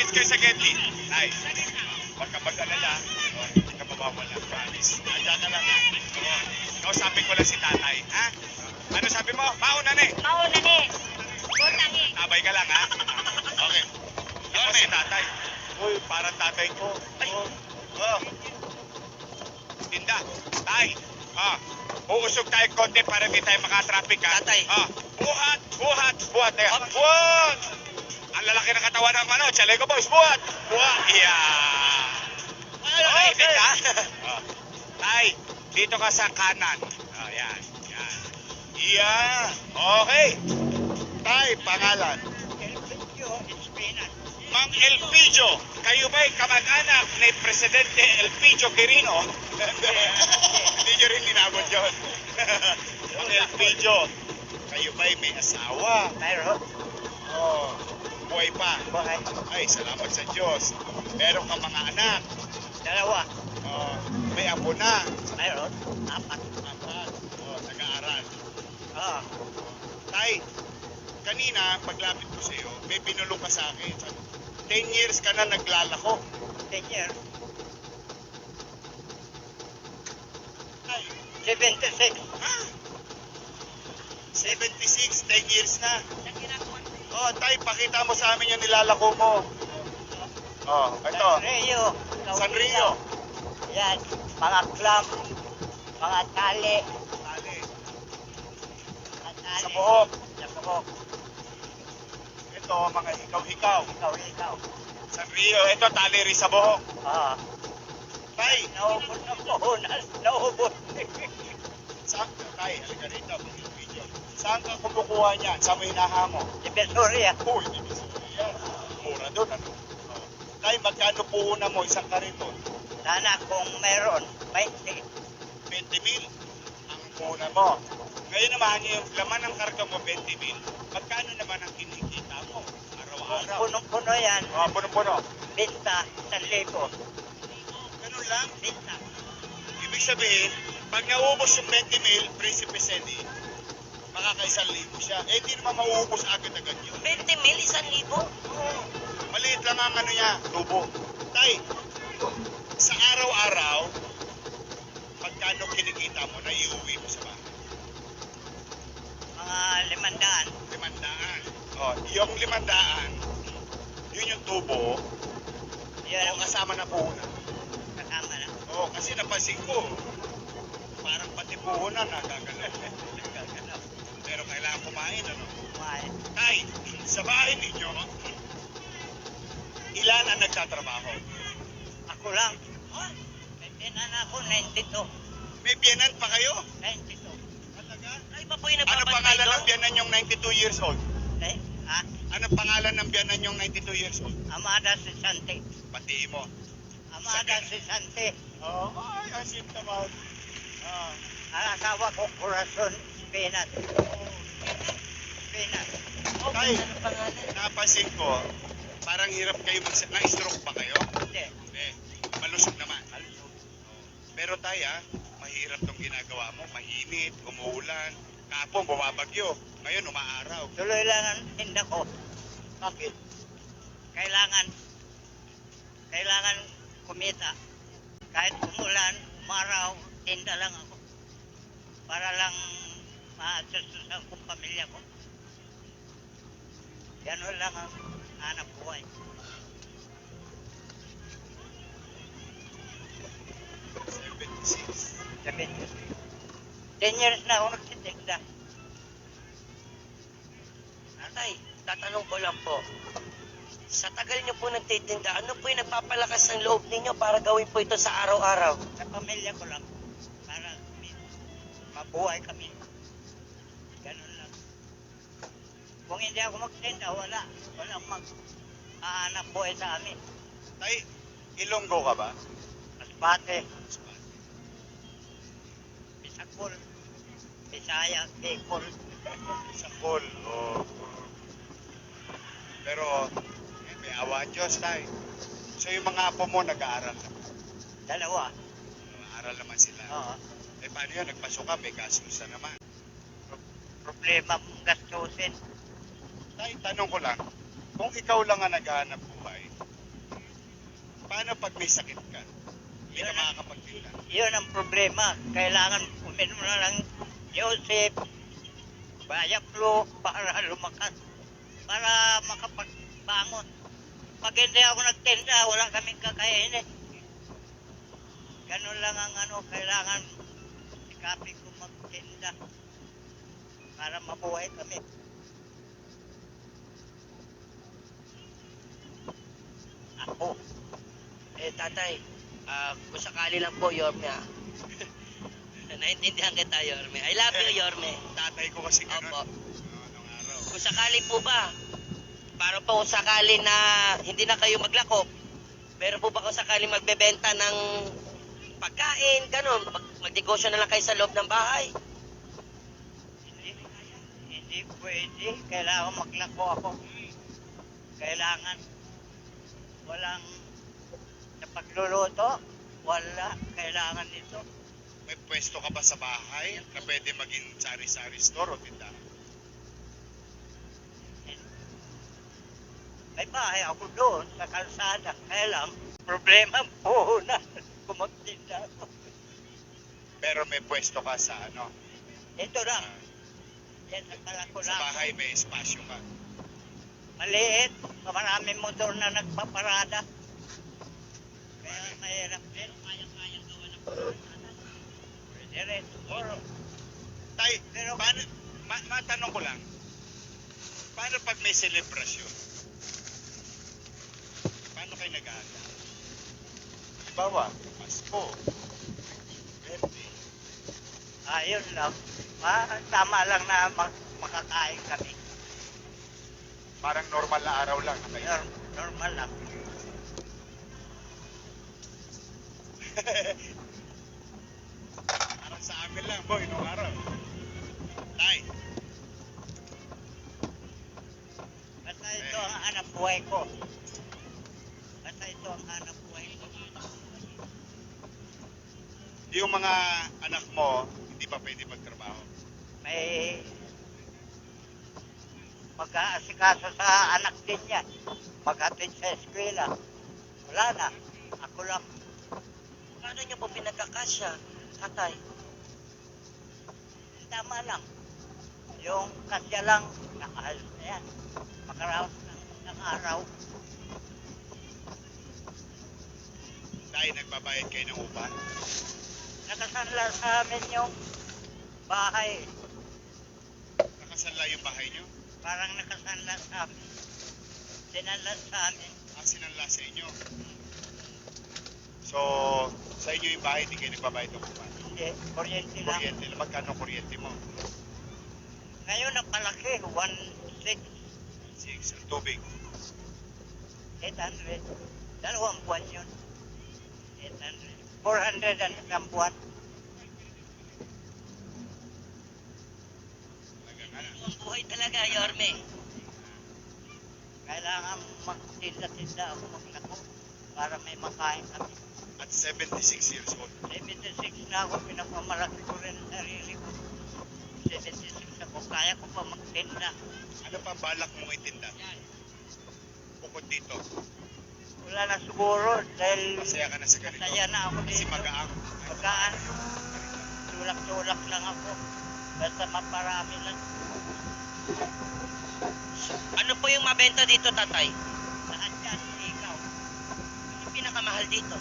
Alis kayo sa gate. Tay, huwag ka mag-alala. Hindi ka mawawala. Promise. Nandiyan ka lang, ha? Oo. Kausapin ko lang si tatay, ha? Ano sabi mo? Mauna na eh. Mauna ni. Butang eh. Tabay ka lang, ha? Okay. Ako si tatay. Uy, parang tatay ko. Ay. Oh. Tinda. Tay. Ah. Uusog tayo konti para hindi tayo makatraffic, ha? Tatay. Ah. Buhat. Buhat. Buhat. Buhat. Ang lalaki ng katawan ng ano. Chalay ko, boss. Buhat. Buhat. Yeah. Okay. Oh. Tay, dito ka sa kanan. Oh, yan. Yan. Yeah. Okay. Tay, pangalan. Mang Elpidio, kayo ba'y kamag-anak ni Presidente Elpidio Quirino? Hindi nyo rin ninabot yun. Mang Elpidio, kayo ba'y may asawa? Mayroon. Oh, buhay pa. Buhay. Ay, salamat sa Diyos. Meron ka mga anak. Dalawa. Oh, may apo na. Mayroon. Apat. Apat. Oh, nag-aaral. Oo. Tay, kanina, paglapit ko sa iyo, may binulong ka sa akin. 10 years ka na naglalako. 10 years. Ay, 76. ha? 76, 10 years na. Oh, tay, pakita mo sa amin yung nilalako mo. Oh, ito. Rio. San Rio. Yan. Mga clam. Mga tali. Tali. Mga tali. Sa buhok. Sa buhok. Ito, mga hikaw-hikaw. Ikaw. San Rio, ito, tali rin sa buhok. Oo. Tay, Naubos ng puhunan. Naubos. saan ka? Tay, halika rito. Video. Saan ka kumukuha niyan? Saan mo hinahamo? Divisoria. Uy, hindi yan. Mura doon, ano? Oh. Tay, magkano puhunan mo isang kariton? Sana kung meron, 20. 20,000 ang puhunan mo. Ngayon naman, yung laman ng karga mo, 20,000. Magkano naman ang kinikita mo? Araw-araw. Punong-puno yan. Oh, puno-puno. Binta, 1,000. Ganun lang. Binta. Ibig sabihin, pag naubos yung 20,000, Prinsipe Sedi, makaka-1,000 siya. Eh, hindi naman mauubos agad-agad yun. 20,000, 1,000. Oo. Maliit lang ang ano niya, tubo. Tay, sa araw-araw, magkano kinikita mo na iuwi mo sa bahay? Mga 500. 500. Oh, yung 500, yun yung tubo, Yan o kasama na puhunan. kasama na. Oo, kasi napansin ko, parang pati puhunan nagagalaw. Pero kailangan kumain, ano? Kumain. Tay, sa bahay ninyo, ilan ang nagtatrabaho? Ako lang. May tinan ako, 92. May biyanan pa kayo? 92. Talaga? Ay, iba po yung Ano nagpapantay pangalan doon? ng biyanan yung 92 years old? Eh, ha? Anong pangalan ng biyanan yung 92 years old? Amada Sisante. Pati mo. Amada Sisante. Oo, ay, asin naman. Ah, Ang asawa ko, Corazon Pinas. Pinas. Tay, Ano pangalan? napansin ko, parang hirap kayo na-stroke ba kayo? Hindi. Hindi. Malusog naman. Pero tayo, mahirap tong ginagawa mo. Mainit, umuulan, kapon, bumabagyo. Ngayon, umaaraw. Tuloy lang ang tinda ko. Bakit? Kailangan kumita. Kahit umulan, umaraw, tinda lang ako. Para lang maasususan kong pamilya ko. Ganun lang ang hanap buhay. 76. 10 years na ako nagtitinda. Tatay, tatanong ko lang po. Sa tagal niyo po nagtitinda, ano po yung nagpapalakas ng loob ninyo para gawin po ito sa araw-araw? Sa pamilya ko lang. Para mabuhay kami. Ganun lang. Kung hindi ako magtinda, walang mag-aanap buhay sa amin. Tay, Ilonggo ka ba? Masbate, Bisakol, Bisaya, Bicol. Sa pool. Oh. Pero, may awa ang Diyos, tay. So, yung mga apo mo, nag-aaral naman. Dalawa. Nag-aaral naman sila. Oo. Eh, paano yun? Nagpasok ka, may gastusan naman. Problema mong gastusin. Tay, tanong ko lang, kung ikaw lang ang naghahanap buhay, Paano pag may sakit ka? Hindi ka makakapagtinda. Yun ang problema. Kailangan uminom na ng Yosef, Bayaplo para lumakas. Para makapagbangon. Pag hindi ako nagtinda, wala kaming kakainin. Ganun lang ang kailangan sikapin ko magtinda para mabuhay kami. Ako, Tatay, kung sakali lang po, Yorme, naintindihan kita, Yorme. I love you, Yorme. Tatay ko kasi ganun. Opo. Nung araw. Kung sakali po ba, para po kung sakali na hindi na kayo maglakop, meron po ba kung sakali magbebenta ng pagkain, ganun, magnegosyo na lang kayo sa loob ng bahay? Hindi pwede. Kailangan maglako ako. Kailangan walang sa pagluluto. Wala. Kailangan nito. May pwesto ka ba sa bahay na pwede maging sari-sari store o tindahan? May bahay ako doon sa kalsada. Kaya lang, problema po na kung magtinda ako. Pero may pwesto ka sa Ito lang. Yan ang pala ko sa lang. bahay may espasyo ka. Maliit. Maraming motor na nagpaparada. Kaya mahirap din. Kaya-kaya gawa ng parada. Pwede rin. Siguro. Tay, Pero- paano, matanong ko lang, paano pag may selebrasyon? Paano kayo nag-aanda? Halimbawa, Pasko, birthday. Ayun lang. Tama lang na makakain kami. Parang normal na araw lang na kayo. Normal lang. Parang sa amin lang, boy, nung araw. Tay, Basta ito ang hanap buhay ko. Basta ito ang hanap buhay ko. yung mga anak mo, hindi pa pwede magtrabaho. May mag-aasikaso sa anak din yan. Maghatid sa eskwela. Wala na. Ako lang. Paano niyo po pinagkakasya, tatay? Tama lang. Yung kasya lang, nakaayos na yan. Makaraos ng araw. Tay, nagbabayad kayo ng upa. Nakasanla sa amin yung bahay. Nakasanla yung bahay nyo. Parang nakasanla sa amin. Sinanla sa amin. Sinanla sa inyo. So, sa inyo yung bahay, hindi kayo nagbabayad ng upa. Hindi, kuryente lang. Kuryente, magkano kuryente mo? Ngayon ang palaki, 1,600, 6, ang tubig. 800. Dalawang buwan yun. 800. 400 ang isang buwan. Ang buhay talaga, Yorme. Kailangan magtinda-tinda ako maglako para may makain kami. At 76 years old. 76 na ako, pinapamalaki ko rin ang sarili ko. 76 ako, kaya ko pa magtinda. Ano pa balak mong itinda? Bukod dito. Wala na siguro dahil Masaya ka na sa ganito. masaya na ako Kasi dito. magaang. Pagkaan, tulak-tulak lang ako. Basta maparami lang. Ano po yung mabenta dito, tatay? Lahat yan, ikaw. Ano yung pinakamahal dito?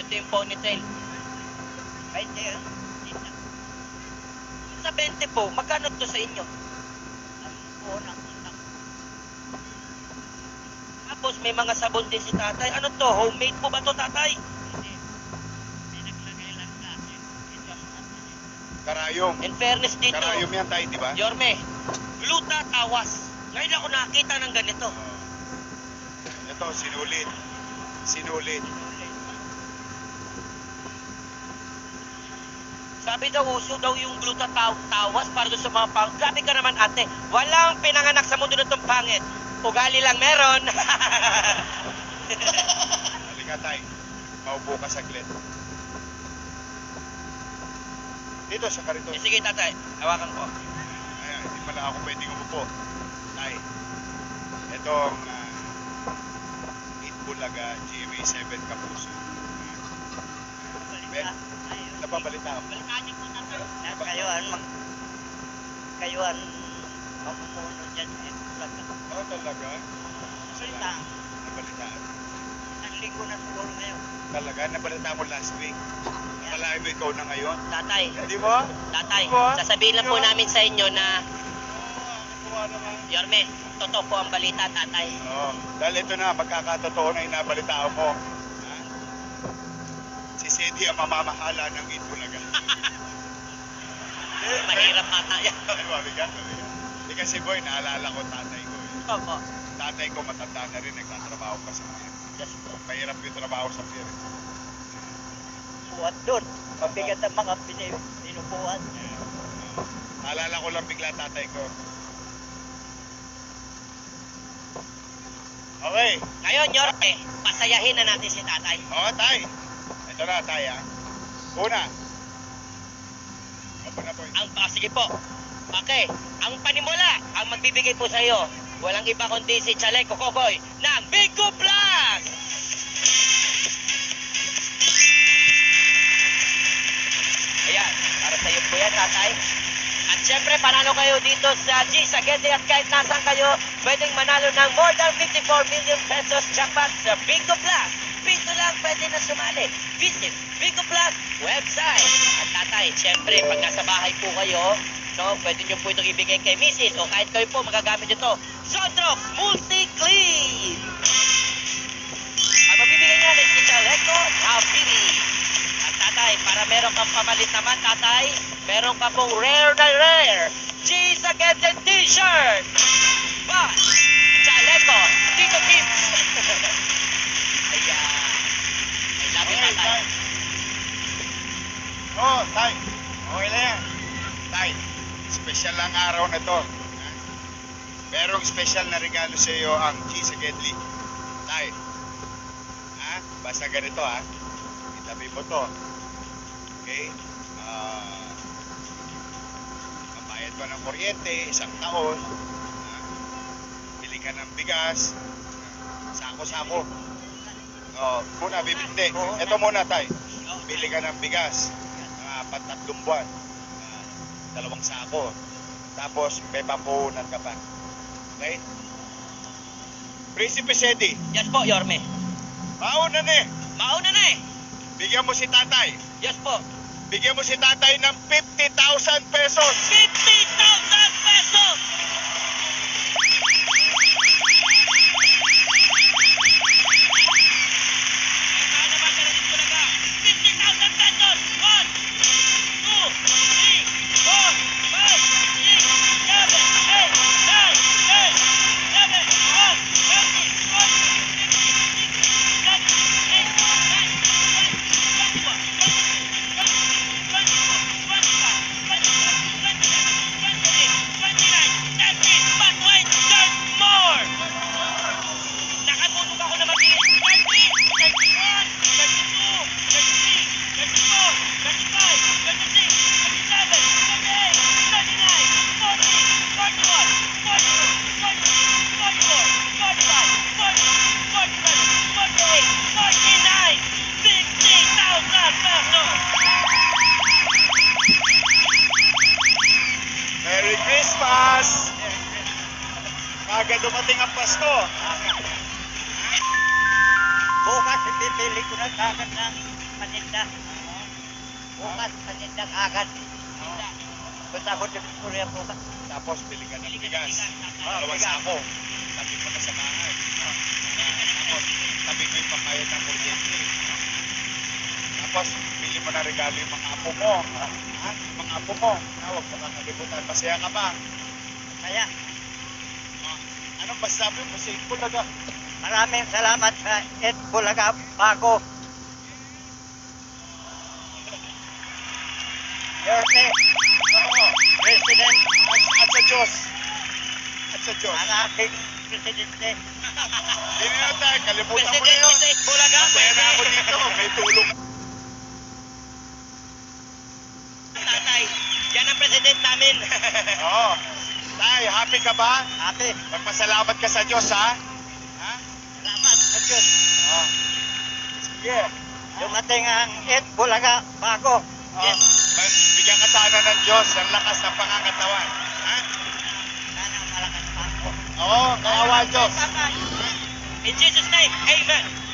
Ito yung ponytail. Kahit yun, dito. Yung sa 20 po, magkano to sa inyo? Ang unang unang. Tapos may mga sabon din si tatay. Ano to? Homemade po ba to, tatay? Hindi. Pinaglagay lang natin. Ito ang natin. Karayom. In fairness dito, Karayom yan tayo, di ba? Yorme, gluta tawas. Ngayon ako nakita ng ganito. Ito, sinulit. Sinulit. Sabi daw, uso daw yung gluta tawas para doon sa mga pang... Grabe ka naman, ate. Walang pinanganak sa mundo na itong pangit. Ugali lang meron. Halika tayo. Maupo ka saglit. Dito sa karito. Sige, tatay. Hawakan ko. Ayan. hindi pala ako pwedeng umupo. Tay, itong Itbulaga GMA7 Kapuso. Balita. Ayun. Napabalita ako. Balitaan niyo po, tatay. Na kayo ang mamumuno dyan eh. Oo, talaga. Balita. Nabalitaan. Isang linggo na siguro ngayon. Talaga, nabalita mo last week. Nakalain mo ikaw na ngayon. Tatay, Hindi mo? tatay, Diba? sasabihin lang po Diba? namin sa inyo na, Natuwa naman. Yorme, totoo po ang balita, tatay. Oo. Dahil ito na, magkakatotoo na yung nabalitaan mo. Ha? Si Sedi ang mamamahala ng Itbulaga. Mahirap ata yan. Ano, mabigat. Hindi kasi boy, naalala ko tatay ko. Eh. Opo. Tatay ko matanda na rin, nagtatrabaho pa sa pier. Yes po. Mahirap yung trabaho sa pier. Buhat doon. Mabigat ang mga pinupuan. Naalala ko lang bigla tatay ko. Okay. Ngayon, Yorme, pasayahin na natin si tatay. Oo, tay. Ito na, tay, ha. Una. Opo na po. Sige po. Okay, ang panimula, ang magbibigay po sa iyo, walang iba kundi si Chaleco Kokoy ng Bigo Plus! Ayan, para sa iyo po yan, tatay. At syempre, panalo kayo dito sa G sa Gete at kahit nasan kayo, pwedeng manalo ng more than 54 million pesos jackpot sa Bigo Plus. Piso lang pwede na sumali. Visit Bigo Plus website. At tatay, syempre, pag nasa bahay po kayo, so pwede nyo po itong ibigay kay Mrs. o kahit kayo po magagamit ito. Zondrox Multi-Clean. Ang mabibigay niya ni si Chaleco Havili. At tatay, para meron kang pamalit naman, tatay, meron ka pong rare na rare G sa Gete t-shirt. But, Chaleco, Tito Tips. Ayan. I love you, Okay, tatay. tay. Oo, tay. Okay lang yan. Tay, special lang araw na to. Ha? Merong special na regalo sa iyo ang Cheese Gedli. Tay, ha? Basta ganito ha. Itabi mo to. Okay? Mabayad mo ng kuryente, 1 taon. Ha? Bili ka ng bigas. Sako-sako. Oh, muna, bibindi. Ito muna, tay. Bili ka ng bigas. Mga 3 buwan. 2 sako. Tapos, may papuhunan ka pa. Okay? Prinsipe Sedi, Yes po, Yorme. mauna na eh. Mauna na eh. Bigyan mo si tatay. Yes po. Bigyan mo si tatay ng 50,000 pesos. 50,000 pesos! Merry Christmas! Kaga dumating ang Pasko. Bukas, ipipili ko na agad ng paninda. Bukas, paninda agad. Basta ako din ko rin bukas. Tapos bili ka ng bigas. Ah, 2 bigas. sako. Tabi mo na sa bahay. Tapos tabi mo yung pambayad ng kuryente. Tapos bili mo na regalo yung mga apo mo. Ha? Yung mga apo mo. Huwag mo kang kalimutan. Masaya ka ba? Kaya, Anong masasabi mo sa Itbulaga? maraming salamat sa Itbulaga Bago. Yorme, Oo. President, At sa Diyos. At sa Diyos. ang aking presidente. Hindi na tayo. Kalimutan mo na Presidente yun. sa Itbulaga, Masaya na ako dito. May tulong. tatay. Yan ang president namin. Oo. Tay, happy ka ba? Ate, Magpasalamat ka sa Diyos, ha? Ha? salamat sa Diyos. Oh. Sige. Dumating ang 8 Bulaga bago. Oh. Bigyan ka sana ng Diyos ng lakas ng pangangatawan. Ha? Sana malakas pa ako. Oo, kawawa Diyos. In Jesus' name, Amen.